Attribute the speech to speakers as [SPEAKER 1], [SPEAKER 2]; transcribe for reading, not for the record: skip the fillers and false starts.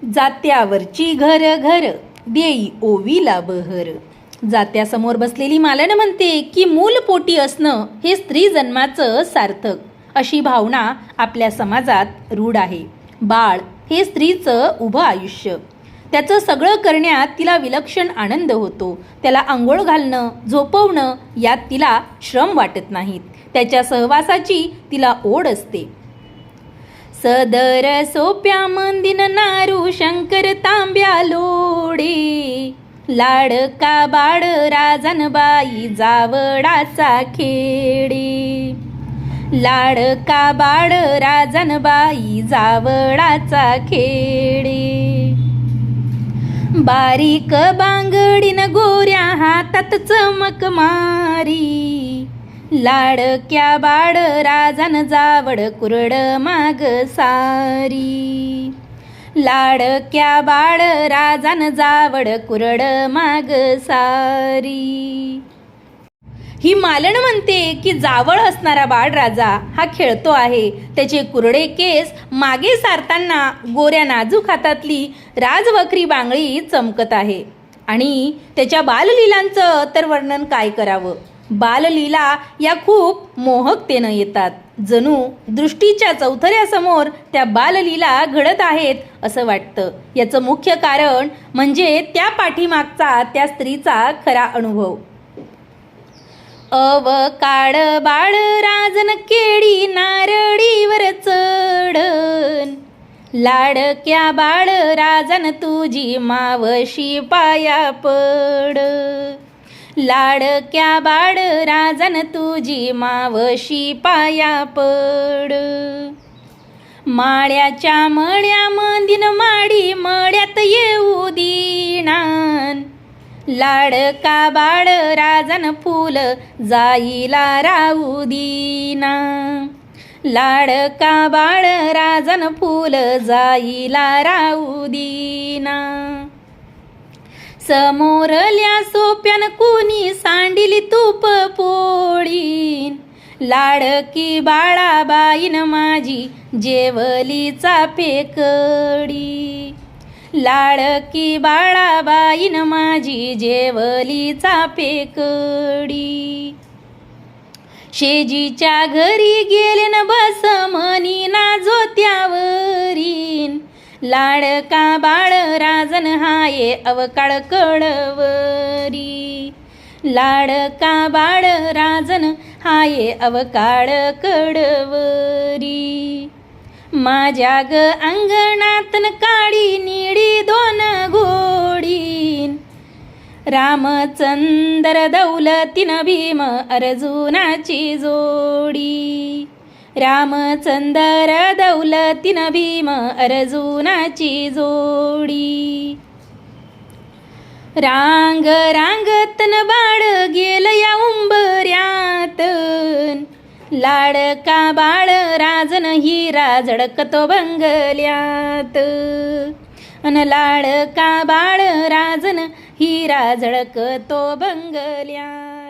[SPEAKER 1] जात्यावरची घर घर देई ओवीला बहर. जात्यासमोर बसलेली मालन म्हणते की मूल पोटी असणं हे स्त्री जन्माचं सार्थक, अशी भावना आपल्या समाजात रूढ आहे. बाळ हे स्त्रीचं उभं आयुष्य. त्याचं सगळं करण्यात तिला विलक्षण आनंद होतो. त्याला आंघोळ घालणं, झोपवणं यात तिला श्रम वाटत नाहीत. त्याच्या सहवासाची तिला ओढ असते. सदर सोप्या मंदिन नारू शंकर तांब्या लोडे. लाडका बाळ राजनबाई जावडाचा खेडे. लाडका बाळ राजनबाई जावडाचा खेडे. बारीक बांगडीन गोऱ्या हातात चमक मारी. लाडक्या बाळ राजन जावड कुरड माग सारी. लाडक्या बाळ राजन जावड कुरड माग सारी. ही मालन म्हणते की जावळ असणारा बाळराजा हा खेळतो आहे. त्याचे कुरडे केस मागे सारताना गोऱ्या नाजूक हातातली राजवखरी बांगडी चमकत आहे. आणि त्याच्या बाललीलांचं तर वर्णन काय करावं. बाललीला या खूप मोहकतेनं येतात. जणू दृष्टीच्या चौथऱ्यासमोर त्या बाललीला घडत आहेत असं वाटतं. याचं मुख्य कारण म्हणजे त्या पाठीमागचा त्या स्त्रीचा खरा अनुभव. काळ बाळ राजन केडी नारळीवर चढन. लाडक्या बाळ राजन तुझी मावशी पाया पड. लाडक्या बाळ राजन तुझी मावशी पाया पड. माळ्याच्या मळ्या मंदिन माडी मळ्यात येऊ दिनान. लाडका बाळ राजन फूल जाईला राहू दिना. लाडका बाळ राजन फूल जाईला राहू दिना. समोरल्या सोप्यान कुणी सांडिली तूप पोळीन. लाडकी बाळाबाईन माझी जेवलीचा फेकडी. लाडकी बाळाबाईन माझी जेवलीचा फेकडी. शेजीच्या घरी गेले न बस मनी ना जोत्यावरीन. लाडका बाळ राजन हाये अवकाळ कडवरी. लाडका बाळ राजन हाये अवकाळ कडवरी. माझ्या ग अंगणातन काळी निळी दोन घोडीन. रामचंद्र दौलतीन भीम अर्जुनाची जोडी. रामचंद्र दौलतीन भीम अर्जुनाची जोडी. रांग रांगतन बाळ गेल या उंबऱ्यातन. लाडका बाळ राजन हिरा झळकतो बंगल्यात. अन लाडका बाळ राजन हिरा झळकतो बंगल्यात.